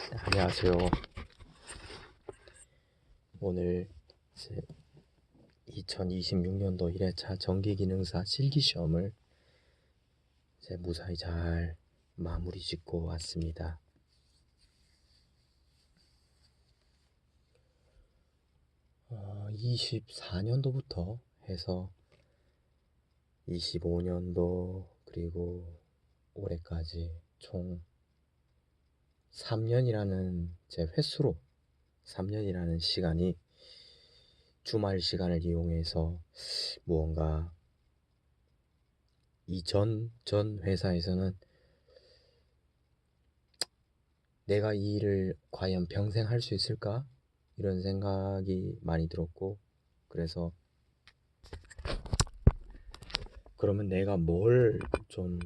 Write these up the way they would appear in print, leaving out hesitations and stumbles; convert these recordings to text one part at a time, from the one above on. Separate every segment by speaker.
Speaker 1: 안녕하세요. 오늘 2026년도 1회차 정기기능사 실기시험을 무사히 잘 마무리 짓고 왔습니다. 24년도부터 해서 25년도 그리고 올해까지 총 3년이라는 제 횟수로 3년이라는 시간이 주말 시간을 이용해서 무언가 전 회사에서는 내가 이 일을 과연 평생 할 수 있을까? 이런 생각이 많이 들었고, 그래서 그러면 내가 뭘 좀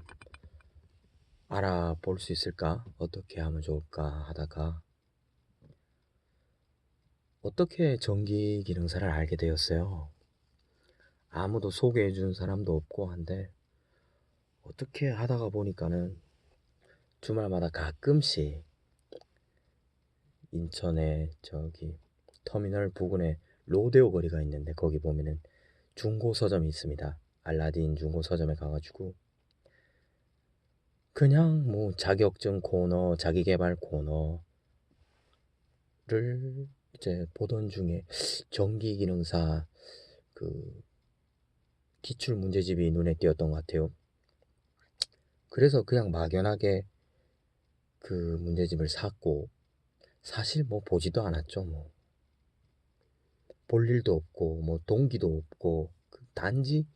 Speaker 1: 알아볼 수 있을까? 어떻게 하면 좋을까 하다가 어떻게 전기 기능사를 알게 되었어요. 아무도 소개해 준 사람도 없고 한데 어떻게 하다가 보니까는 주말마다 가끔씩 인천에 터미널 부근에 로데오 거리가 있는데 거기 보면은 중고 서점이 있습니다. 알라딘 중고 서점에 가가지고 그냥 뭐 자격증 코너, 자기계발 코너를 이제 보던 중에 전기기능사 그 기출 문제집이 눈에 띄었던 것 같아요. 그래서 그냥 막연하게 그 문제집을 샀고, 사실 뭐 보지도 않았죠. 뭐 볼 일도 없고 뭐 동기도 없고 단지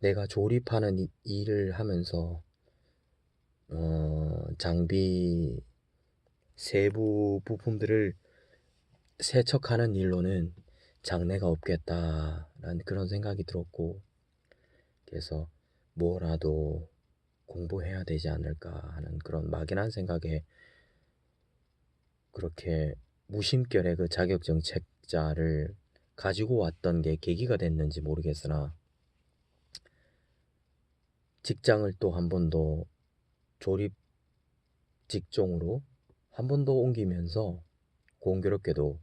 Speaker 1: 내가 조립하는 일을 하면서 장비 세부 부품들을 세척하는 일로는 장래가 없겠다라는 그런 생각이 들었고, 그래서 뭐라도 공부해야 되지 않을까 하는 그런 막연한 생각에 그렇게 무심결에 그 자격증 책자를 가지고 왔던 게 계기가 됐는지 모르겠으나, 직장을 또 한 번도 조립 직종으로 한 번 더 옮기면서 공교롭게도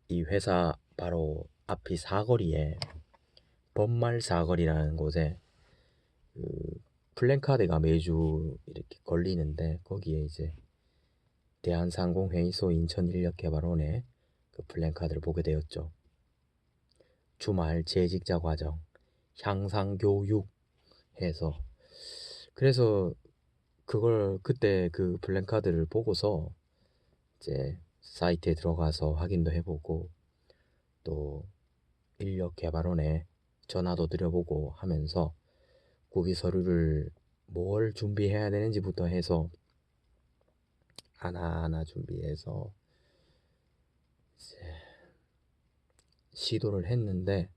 Speaker 1: 이 회사 바로 앞이 사거리에 번말 사거리라는 곳에 그 플랜카드가 매주 이렇게 걸리는데, 거기에 이제 대한상공회의소 인천인력개발원의 그 플랜카드를 보게 되었죠. 주말 재직자 과정 향상교육 해서, 그래서 그걸 그때 그 플랜카드를 보고서 이제 사이트에 들어가서 확인도 해보고 또 인력개발원에 전화도 드려보고 하면서 구비 서류를 뭘 준비해야 되는지부터 해서 하나하나 준비해서 이제 시도를 했는데,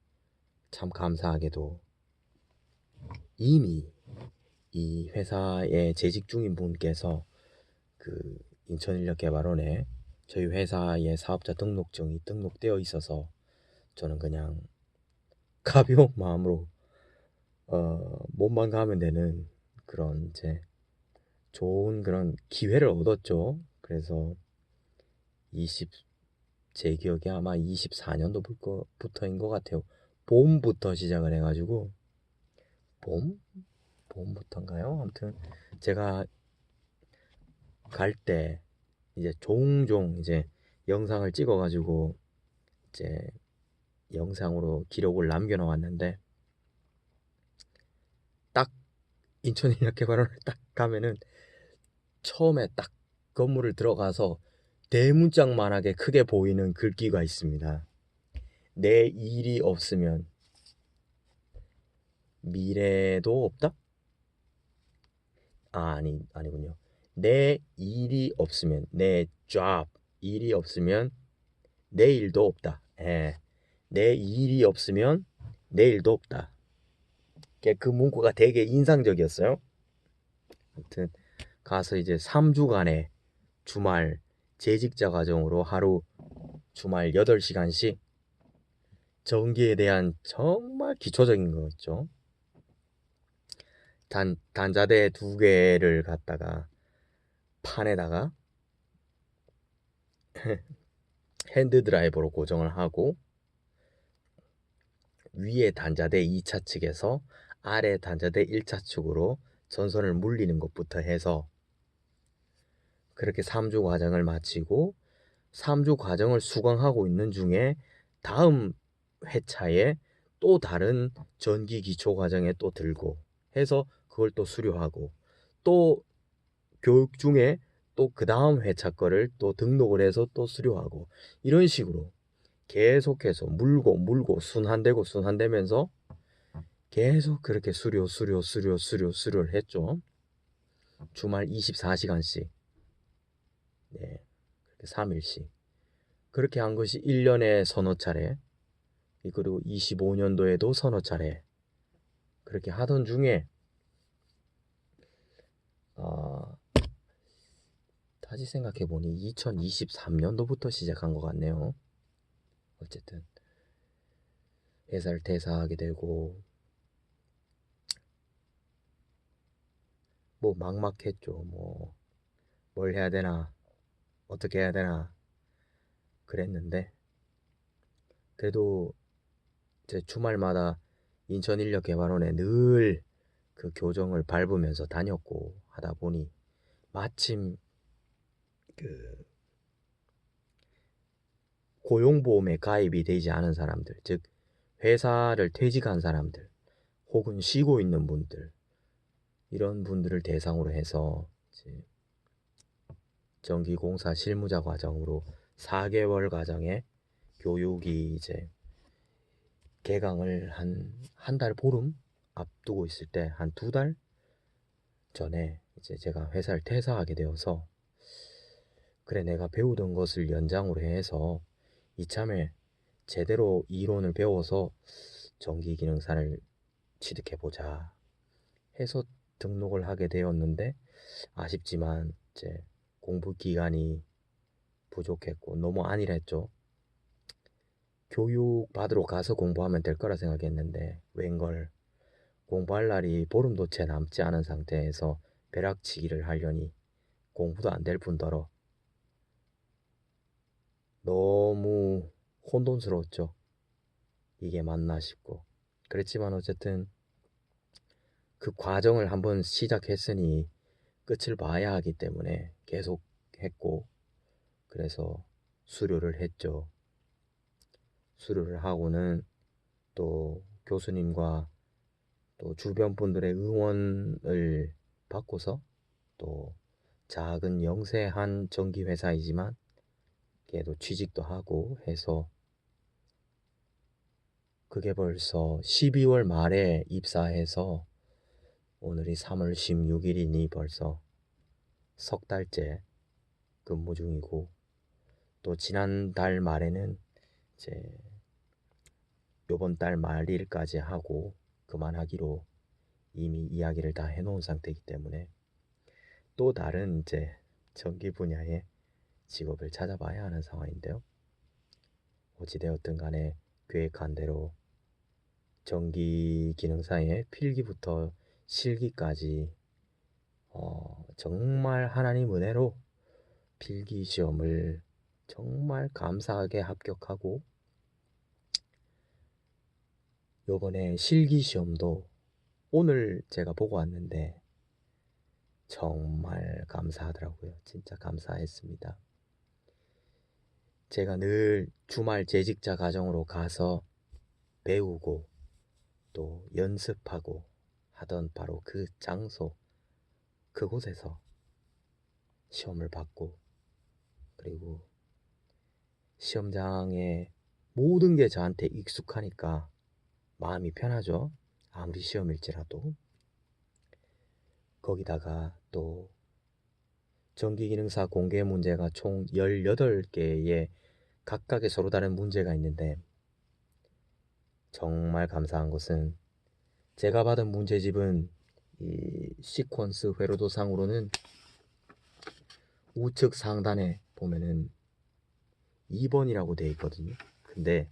Speaker 1: 참 감사하게도 이미 이 회사에 재직 중인 분께서 그 인천인력개발원에 저희 회사의 사업자 등록증이 등록되어 있어서 저는 그냥 가벼운 마음으로 몸만 가면 되는 그런 이제 좋은 그런 기회를 얻었죠. 그래서 20 제 기억에 아마 24년도부터인 것 같아요. 봄부터 시작을 해가지고 봄? 봄부터인가요? 아무튼 제가 갈 때 이제 종종 이제 영상을 찍어가지고 이제 영상으로 기록을 남겨놓았는데, 딱 인천인력개발원을 딱 가면은 처음에 딱 건물을 들어가서 대문짝만하게 크게 보이는 글귀가 있습니다. 내 일이 없으면 미래도 없다? 아니군요. 내 일이 없으면, 내 job, 일이 없으면 내일도 없다. 예. 내 일이 없으면 내일도 없다. 그 문구가 되게 인상적이었어요. 아무튼 가서 이제 3주간의 주말 재직자 과정으로 하루 주말 8시간씩 전기에 대한 정말 기초적인 거였죠. 단자대 2개를 갖다가 판에다가 핸드 드라이버로 고정을 하고 위에 단자대 2차 측에서 아래 단자대 1차 측으로 전선을 물리는 것부터 해서 그렇게 3주 과정을 마치고 3주 과정을 수강하고 있는 중에 다음 회차에 또 다른 전기 기초 과정에 또 들고 해서 그걸 또 수료하고 또 교육 중에 또 그 다음 회차 거를 또 등록을 해서 또 수료하고 이런 식으로 계속해서 물고 순환되면서 계속 그렇게 수료를 했죠. 주말 24시간씩 네, 3일씩 그렇게 한 것이 1년에 서너 차례 그리고 25년도에도 서너 차례 그렇게 하던 중에 다시 생각해보니 2023년도부터 시작한 것 같네요. 어쨌든 회사를 퇴사하게 되고 뭐 막막했죠. 뭐 뭘 해야 되나 어떻게 해야 되나 그랬는데 그래도 제 주말마다 인천인력개발원에 늘 그 교정을 밟으면서 다녔고 하다 보니 마침 그 고용보험에 가입이 되지 않은 사람들, 즉 회사를 퇴직한 사람들 혹은 쉬고 있는 분들 이런 분들을 대상으로 해서 이제 전기공사 실무자 과정으로 4개월 과정의 교육이 이제 개강을 한 달 보름 앞두고 있을 때 한 2달 전에 이제 제가 회사를 퇴사하게 되어서 그래 내가 배우던 것을 연장으로 해서 이참에 제대로 이론을 배워서 전기기능사를 취득해보자 해서 등록을 하게 되었는데 아쉽지만 이제 공부 기간이 부족했고 너무 안일했죠. 교육 받으러 가서 공부하면 될 거라 생각했는데 웬걸 공부할 날이 보름도 채 남지 않은 상태에서 벼락치기를 하려니 공부도 안 될 뿐더러 너무 혼돈스러웠죠. 이게 맞나 싶고 그랬지만 어쨌든 그 과정을 한번 시작했으니 끝을 봐야 하기 때문에 계속 했고 그래서 수료를 했죠. 수료를 하고는 또 교수님과 또 주변 분들의 응원을 받고서 또 작은 영세한 전기회사이지만 걔도 취직도 하고 해서 그게 벌써 12월 말에 입사해서 오늘이 3월 16일이니 벌써 석 달째 근무 중이고 또 지난달 말에는 이제 요번 달 말일까지 하고 그만하기로 이미 이야기를 다 해놓은 상태이기 때문에 또 다른 이제 전기 분야의 직업을 찾아봐야 하는 상황인데요. 어찌되었든 간에 계획한 대로 전기 기능사의 필기부터 실기까지 정말 하나님 은혜로 필기 시험을 정말 감사하게 합격하고 요번에 실기 시험도 오늘 제가 보고 왔는데 정말 감사하더라고요. 진짜 감사했습니다. 제가 늘 주말 재직자 가정으로 가서 배우고 또 연습하고 하던 바로 그 장소 그곳에서 시험을 받고 그리고 시험장에 모든 게 저한테 익숙하니까 마음이 편하죠. 아무리 시험일지라도. 거기다가 또 전기기능사 공개 문제가 총 18개의 각각의 서로 다른 문제가 있는데 정말 감사한 것은 제가 받은 문제집은 이 시퀀스 회로도상으로는 우측 상단에 보면은 2번이라고 되어 있거든요. 근데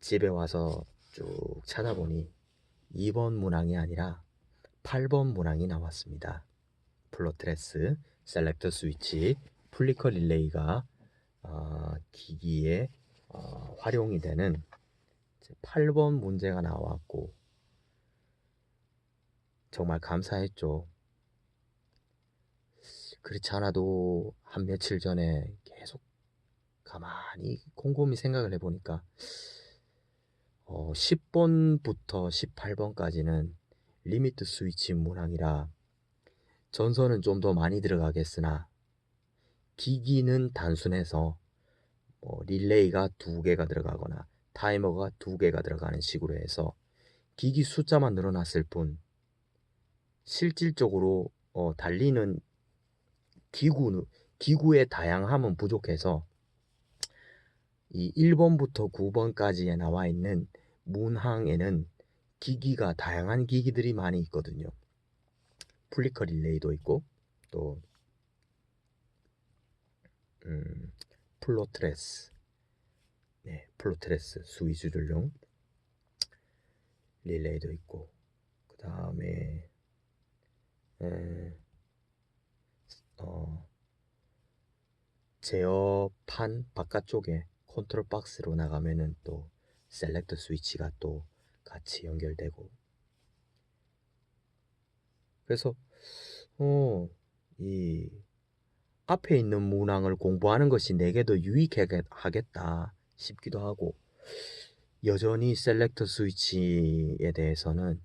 Speaker 1: 집에 와서 쭉 찾아보니 2번 문항이 아니라 8번 문항이 나왔습니다. 플롯 트레스, 셀렉터 스위치, 플리커 릴레이가 기기에 활용이 되는 8번 문제가 나왔고 정말 감사했죠. 그렇지 않아도 한 며칠 전에 계속 가만히 곰곰이 생각을 해보니까 10번부터 18번까지는 리미트 스위치 문항이라 전선은 좀 더 많이 들어가겠으나 기기는 단순해서 릴레이가 2개가 들어가거나 타이머가 2개가 들어가는 식으로 해서 기기 숫자만 늘어났을 뿐 실질적으로 달리는 기구의 다양함은 부족해서 이 1번부터 9번까지에 나와 있는 문항에는 기기가 다양한 기기들이 많이 있거든요. 플리커 릴레이도 있고 또 플로트레스, 플로트레스 수위 조절용 릴레이도 있고 그 다음에 제어판 바깥쪽에 컨트롤 박스로 나가면은 또 셀렉터 스위치가 또 같이 연결되고 그래서 이 앞에 있는 문항을 공부하는 것이 내게 더 유익하겠다 싶기도 하고 여전히 셀렉터 스위치에 대해서는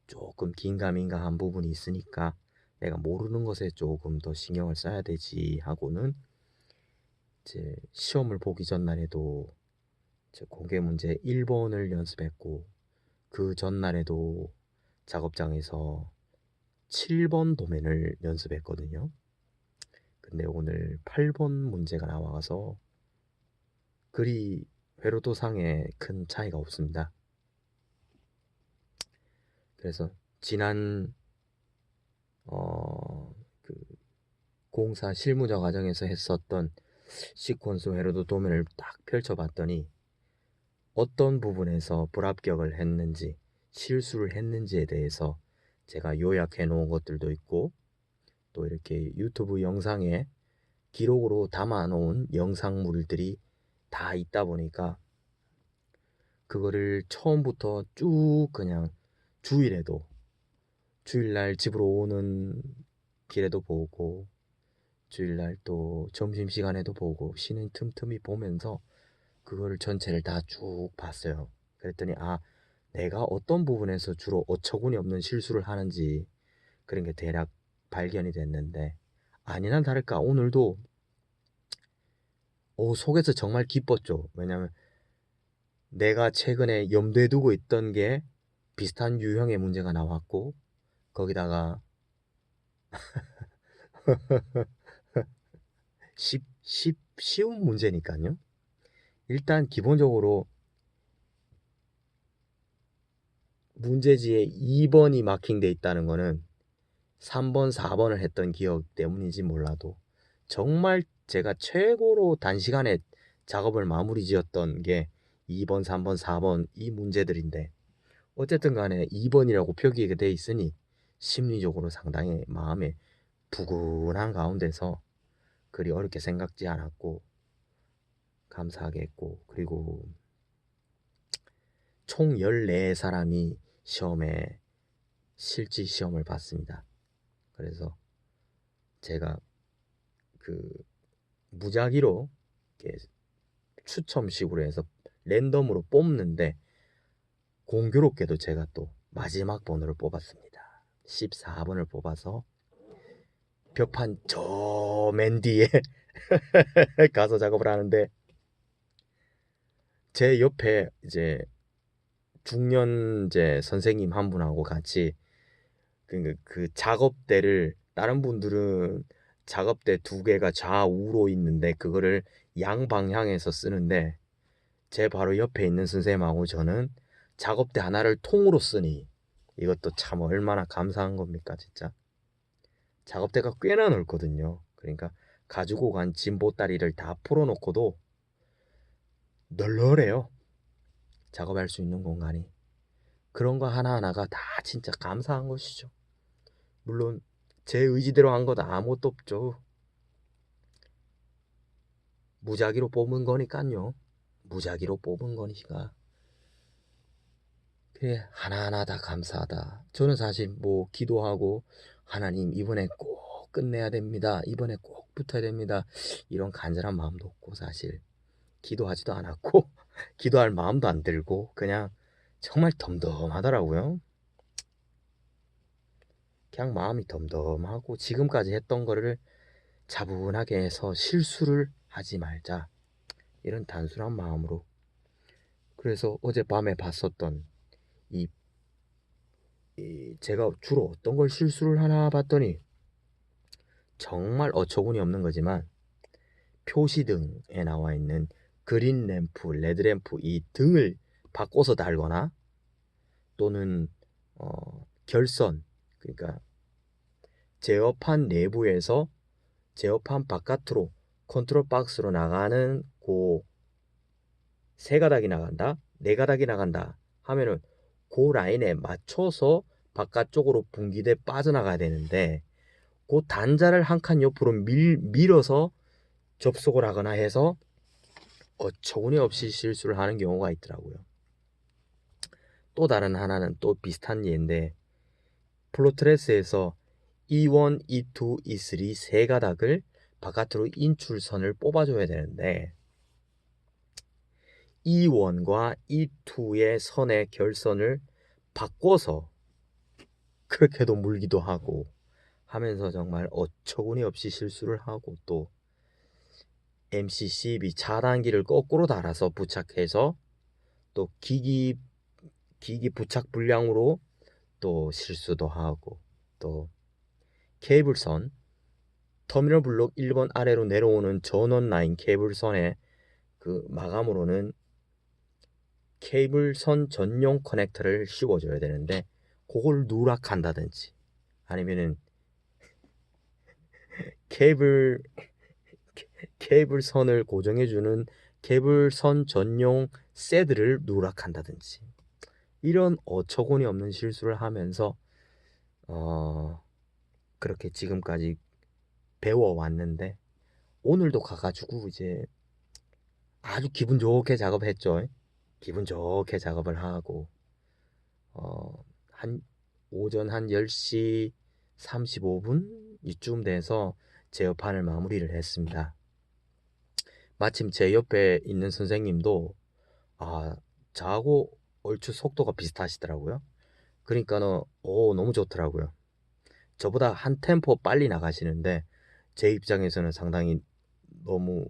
Speaker 1: 조금 긴가민가한 부분이 있으니까 내가 모르는 것에 조금 더 신경을 써야 되지 하고는 이제 시험을 보기 전날에도 공개 문제 1번을 연습했고 그 전날에도 작업장에서 7번 도면을 연습했거든요. 근데 오늘 8번 문제가 나와서 그리 회로도상에 큰 차이가 없습니다. 그래서 지난 그 공사 실무자 과정에서 했었던 시퀀스 회로도 도면을 딱 펼쳐봤더니 어떤 부분에서 불합격을 했는지 실수를 했는지에 대해서 제가 요약해 놓은 것들도 있고 또 이렇게 유튜브 영상에 기록으로 담아 놓은 영상물들이 다 있다 보니까 그거를 처음부터 쭉 그냥 주일날 집으로 오는 길에도 보고 주일날 또 점심시간에도 보고 쉬는 틈틈이 보면서 그거를 전체를 다 쭉 봤어요. 그랬더니 내가 어떤 부분에서 주로 어처구니 없는 실수를 하는지 그런 게 대략 발견이 됐는데 아니나 다를까 오늘도 속에서 정말 기뻤죠. 왜냐면 내가 최근에 염두에 두고 있던 게 비슷한 유형의 문제가 나왔고 거기다가 쉬운 문제니까요. 일단 기본적으로 문제지에 2번이 마킹돼 있다는 거는 3번, 4번을 했던 기억 때문인지 몰라도 정말 제가 최고로 단시간에 작업을 마무리 지었던 게 2번, 3번, 4번 이 문제들인데 어쨌든 간에 2번이라고 표기가 돼 있으니 심리적으로 상당히 마음에 부근한 가운데서 그리 어렵게 생각지 않았고 감사하게 했고 그리고 총 14사람이 시험에 실지 시험을 봤습니다. 그래서 제가 그 무작위로 이렇게 추첨식으로 해서 랜덤으로 뽑는데 공교롭게도 제가 또 마지막 번호를 뽑았습니다. 14번을 뽑아서 벽판 저 맨 뒤에 가서 작업을 하는데 제 옆에 이제 중년제 선생님 한 분하고 같이 그 작업대를 다른 분들은 작업대 2개가 좌우로 있는데 그거를 양방향에서 쓰는데 제 바로 옆에 있는 선생님하고 저는 작업대 하나를 통으로 쓰니 이것도 참 얼마나 감사한 겁니까 진짜. 작업대가 꽤나 넓거든요. 그러니까 가지고 간 짐 보따리를 다 풀어놓고도 널널해요. 작업할 수 있는 공간이. 그런 거 하나하나가 다 진짜 감사한 것이죠. 물론 제 의지대로 한 건 아무것도 없죠. 무작위로 뽑은 거니까요. 무작위로 뽑은 거니까. 그래, 하나하나 다 감사하다. 저는 사실 뭐 기도하고 하나님 이번에 꼭 끝내야 됩니다. 이번에 꼭 붙어야 됩니다. 이런 간절한 마음도 없고 사실 기도하지도 않았고 기도할 마음도 안 들고 그냥 정말 덤덤하더라고요. 그냥 마음이 덤덤하고 지금까지 했던 거를 차분하게 해서 실수를 하지 말자. 이런 단순한 마음으로. 그래서 어젯밤에 봤었던 이 제가 주로 어떤 걸 실수를 하나 봤더니 정말 어처구니 없는 거지만 표시등에 나와 있는 그린 램프, 레드 램프 이 등을 바꿔서 달거나 또는 결선 그러니까 제어판 내부에서 제어판 바깥으로 컨트롤 박스로 나가는 그 세 가닥이 나간다, 네 가닥이 나간다 하면은 그 라인에 맞춰서 바깥쪽으로 분기대 빠져나가야 되는데 그 단자를 한 칸 옆으로 밀어서 접속을 하거나 해서 어처구니 없이 실수를 하는 경우가 있더라고요. 또 다른 하나는 또 비슷한 예인데 플로트레스에서 E1, E2, E3 세 가닥을 바깥으로 인출선을 뽑아줘야 되는데 E1과 E2의 선의 결선을 바꿔서 그렇게도 물기도 하고 하면서 정말 어처구니 없이 실수를 하고 또 MCCB 차단기를 거꾸로 달아서 부착해서 또 기기 부착 불량으로 또 실수도 하고 또 케이블선 터미널 블록 1번 아래로 내려오는 전원 라인 케이블선의 그 마감으로는 케이블선 전용 커넥터를 씌워줘야 되는데 그걸 누락한다든지 아니면은 케이블 케이블선을 고정해주는 케이블선 전용 새드를 누락한다든지 이런 어처구니 없는 실수를 하면서 그렇게 지금까지 배워왔는데 오늘도 가가지고 이제 아주 기분 좋게 작업했죠. 기분 좋게 작업을 하고 한 오전 한 10시 35분 이쯤 돼서 제어판을 마무리를 했습니다. 마침 제 옆에 있는 선생님도 저하고 얼추 속도가 비슷하시더라고요. 그러니까는 너무 좋더라고요. 저보다 한 템포 빨리 나가시는데 제 입장에서는 상당히 너무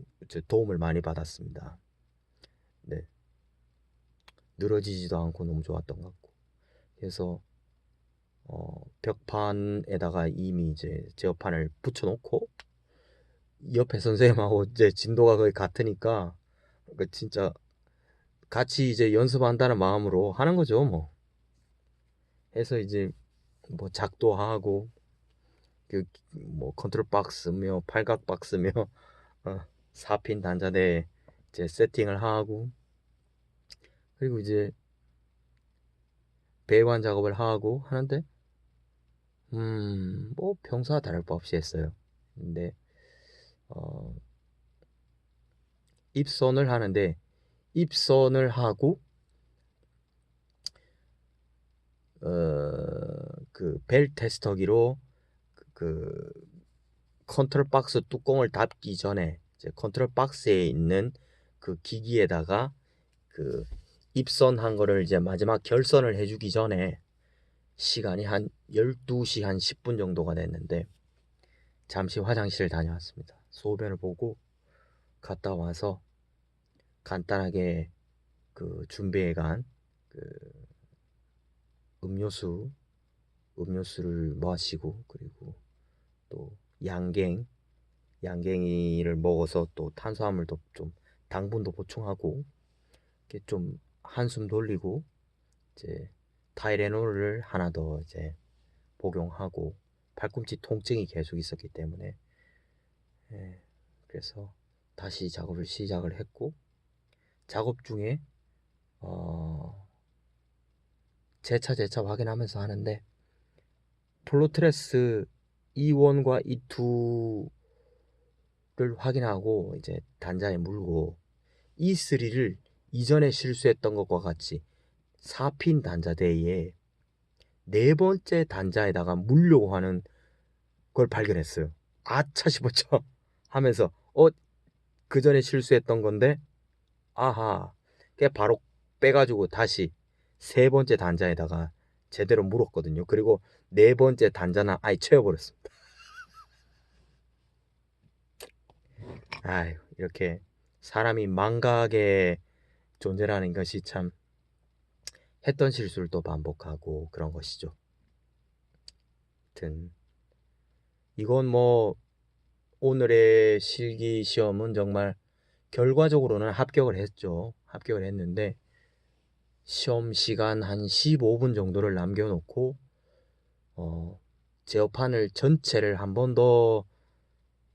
Speaker 1: 도움을 많이 받았습니다. 네, 늘어지지도 않고 너무 좋았던 것 같고 그래서 벽판에다가 이미 이제 제어판을 붙여놓고 옆에 선생님하고 이제 진도가 거의 같으니까 진짜 같이 이제 연습한다는 마음으로 하는 거죠 뭐. 해서 이제 뭐 작도하고 그 뭐 컨트롤 박스며 팔각 박스며 4핀 단자대에 이제 세팅을 하고 그리고 이제 배관 작업을 하고 하는데 뭐 평소와 다를 바 없이 했어요. 근데 입선을 하는데 입선을 하고 그 벨 테스터기로 그 컨트롤 박스 뚜껑을 닫기 전에 이제 컨트롤 박스에 있는 그 기기에다가 그 입선한 거를 이제 마지막 결선을 해주기 전에 시간이 한 12시 한 10분 정도가 됐는데 잠시 화장실을 다녀왔습니다. 소변을 보고 갔다 와서 간단하게 그 준비해간 그 음료수를 마시고 그리고 또 양갱이를 먹어서 또 탄수화물도 좀 당분도 보충하고 이렇게 좀 한숨 돌리고 이제 타이레놀을 하나 더 이제 복용하고 팔꿈치 통증이 계속 있었기 때문에 그래서 다시 작업을 시작을 했고 작업 중에 재차 확인하면서 하는데 플로트레스 E1과 E2 확인하고 이제 단자에 물고 E3를 이전에 실수했던 것과 같이 4핀 단자대에 네 번째 단자에다가 물려고 하는 걸 발견했어요. 아차 싶었죠. 하면서 그 전에 실수했던 건데 아하. 그게 바로 빼가지고 다시 세 번째 단자에다가 제대로 물었거든요. 그리고 네 번째 단자는 아예 채워버렸습니다. 아유, 이렇게 사람이 망각의 존재라는 것이 참 했던 실수를 또 반복하고 그런 것이죠. 하여튼 이건 뭐 오늘의 실기 시험은 정말 결과적으로는 합격을 했죠. 합격을 했는데 시험 시간 한 15분 정도를 남겨놓고 제어판을 전체를 한 번 더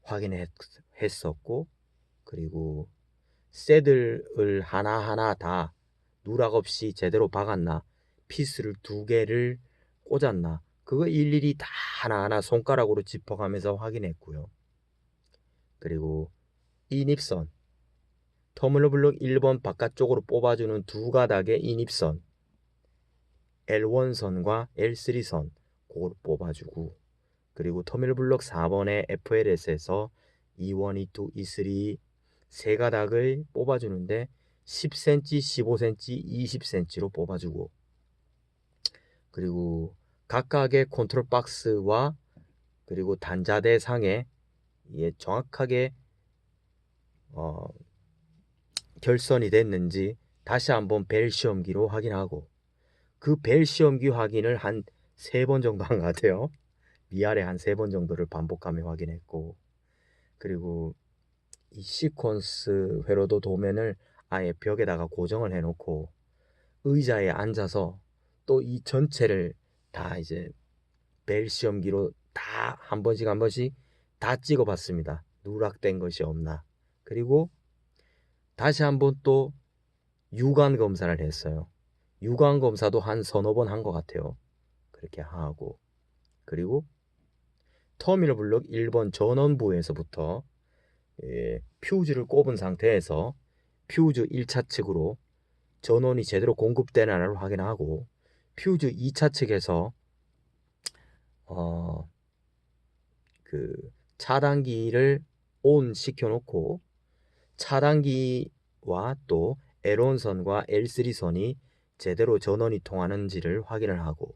Speaker 1: 확인했었고, 그리고 새들을 하나하나 다 누락 없이 제대로 박았나, 피스를 2개를 꽂았나, 그거 일일이 다 하나하나 손가락으로 짚어가면서 확인했고요. 그리고 인입선, 터미널블록 1번 바깥쪽으로 뽑아주는 2가닥의 인입선, L1선과 L3선 그걸 뽑아주고, 그리고 터미널블록 4번의 FLS에서 E1, E2, E3 세 가닥을 뽑아주는데 10cm, 15cm, 20cm로 뽑아주고, 그리고 각각의 컨트롤 박스와 그리고 단자대 상에 정확하게 결선이 됐는지 다시 한번 벨 시험기로 확인하고, 그 벨 시험기 확인을 한 3번 정도 한 것 같아요. 위아래 한 3번 정도를 반복하며 확인했고, 그리고 이 시퀀스 회로도 도면을 아예 벽에다가 고정을 해놓고 의자에 앉아서 또 이 전체를 다 이제 벨 시험기로 다 한 번씩 한 번씩 다 찍어봤습니다. 누락된 것이 없나. 그리고 다시 한번 또 유관 검사를 했어요. 유관 검사도 한 서너 번 한 것 같아요. 그렇게 하고, 그리고 터미널 블록 1번 전원부에서부터 퓨즈를 꼽은 상태에서 퓨즈 1차 측으로 전원이 제대로 공급되나를 확인하고, 퓨즈 2차 측에서 그 차단기를 온 시켜놓고 차단기와 또 L1선과 L3선이 제대로 전원이 통하는지를 확인을 하고,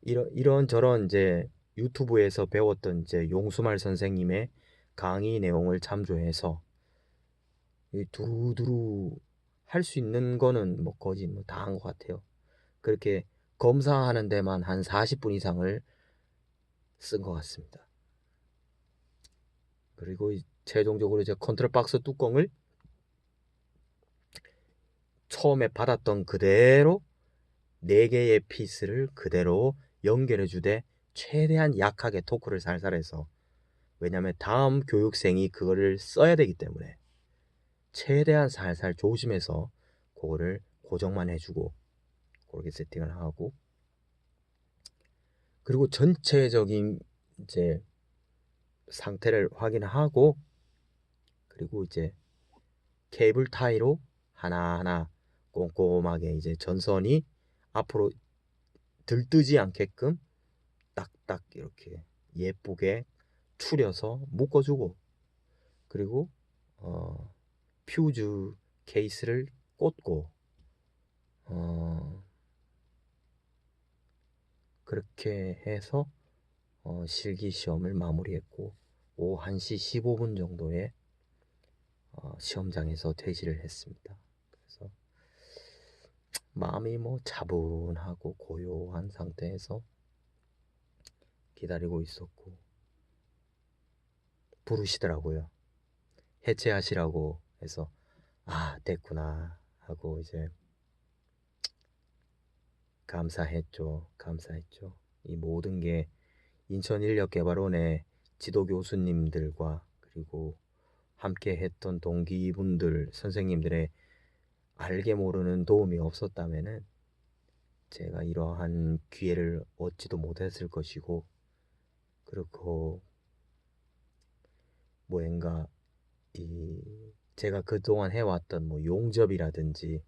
Speaker 1: 이런저런 이제 유튜브에서 배웠던 이제 용수말 선생님의 강의 내용을 참조해서 두루두루 할 수 있는 거는 뭐 거의 뭐 다 한 것 같아요. 그렇게 검사하는 데만 한 40분 이상을 쓴 것 같습니다. 그리고 최종적으로 이제 컨트롤 박스 뚜껑을 처음에 받았던 그대로 4개의 피스를 그대로 연결해 주되 최대한 약하게 토크를 살살 해서, 왜냐면 다음 교육생이 그거를 써야 되기 때문에 최대한 살살 조심해서 그거를 고정만 해주고 그렇게 세팅을 하고, 그리고 전체적인 이제 상태를 확인하고, 그리고 이제 케이블 타이로 하나하나 꼼꼼하게 이제 전선이 앞으로 들뜨지 않게끔 딱딱 이렇게 예쁘게 추려서 묶어주고, 그리고 퓨즈 케이스를 꽂고 그렇게 해서 실기 시험을 마무리했고, 오후 1시 15분 정도에 시험장에서 퇴실을 했습니다. 그래서 마음이 뭐 차분하고 고요한 상태에서 기다리고 있었고, 부르시더라고요. 해체하시라고 해서 아, 됐구나 하고 이제 감사했죠. 이 모든 게 인천인력개발원의 지도 교수님들과 그리고 함께 했던 동기분들, 선생님들의 알게 모르는 도움이 없었다면은 제가 이러한 기회를 얻지도 못했을 것이고, 그렇고 뭐인가 이 제가 그동안 해왔던 뭐 용접이라든지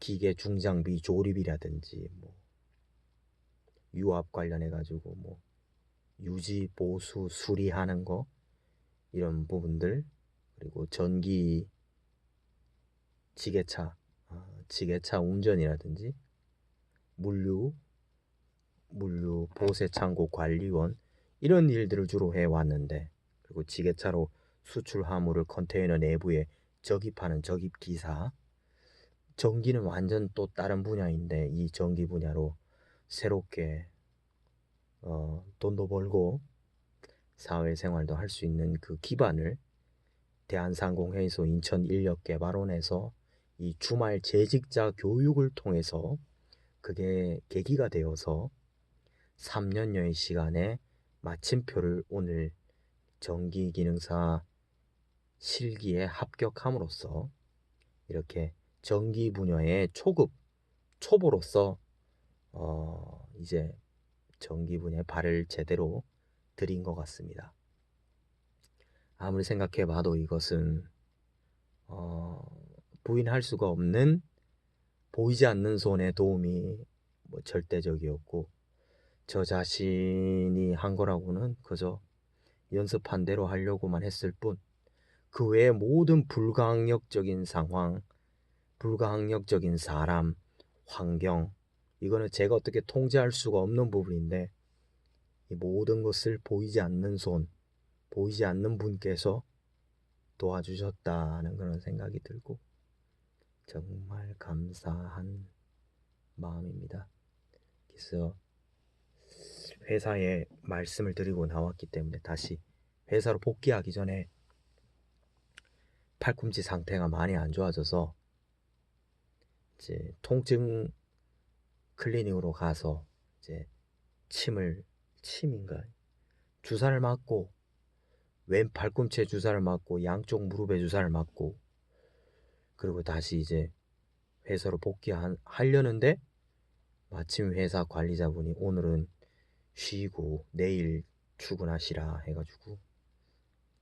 Speaker 1: 기계 중장비 조립이라든지 뭐 유압 관련해 가지고 뭐 유지 보수 수리하는 거 이런 부분들, 그리고 전기 지게차 지게차 운전이라든지 물류 보세 창고 관리원 이런 일들을 주로 해왔는데, 그리고 지게차로 수출 화물을 컨테이너 내부에 적입하는 적입 기사, 전기는 완전 또 다른 분야인데 이 전기 분야로 새롭게 돈도 벌고 사회생활도 할 수 있는 그 기반을 대한상공회의소 인천인력개발원에서 이 주말 재직자 교육을 통해서 그게 계기가 되어서 3년여의 시간에 마침표를 오늘 전기기능사 실기에 합격함으로써 이렇게 전기 분야의 초보로서 이제 전기 분야에 발을 제대로 들인 것 같습니다. 아무리 생각해봐도 이것은 부인할 수가 없는 보이지 않는 손의 도움이 뭐 절대적이었고, 저 자신이 한 거라고는 그저 연습한 대로 하려고만 했을 뿐, 그 외의 모든 불가항력적인 상황, 불가항력적인 사람, 환경, 이거는 제가 어떻게 통제할 수가 없는 부분인데, 이 모든 것을 보이지 않는 손, 보이지 않는 분께서 도와주셨다는 그런 생각이 들고 정말 감사한 마음입니다. 그래서 회사에 말씀을 드리고 나왔기 때문에 다시 회사로 복귀하기 전에 팔꿈치 상태가 많이 안 좋아져서 이제 통증 클리닉으로 가서 이제 침인가 주사를 맞고, 왼 팔꿈치에 주사를 맞고 양쪽 무릎에 주사를 맞고, 그리고 다시 이제 회사로 복귀하려는데 마침 회사 관리자분이 오늘은 쉬고 내일 출근하시라 해가지고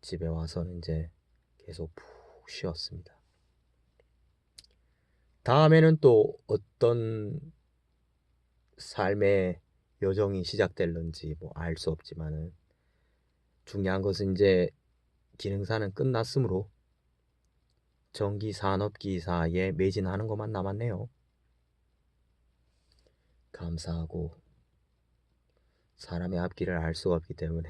Speaker 1: 집에 와서는 이제 계속 푹 쉬었습니다. 다음에는 또 어떤 삶의 여정이 시작될런지 뭐 알 수 없지만은, 중요한 것은 이제 기능사는 끝났으므로 전기산업기사에 매진하는 것만 남았네요. 감사하고, 사람의 앞길을 알 수가 없기 때문에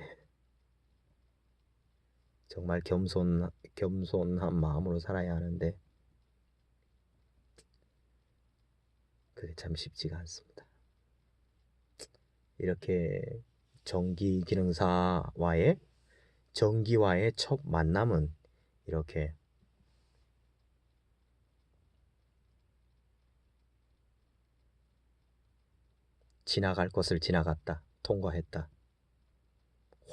Speaker 1: 정말 겸손한 마음으로 살아야 하는데 그게 참 쉽지가 않습니다. 이렇게 전기와의 첫 만남은 이렇게 지나갈 것을 지나갔다, 통과했다,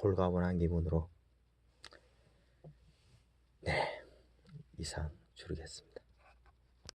Speaker 1: 홀가분한 기분으로 이상 줄이겠습니다.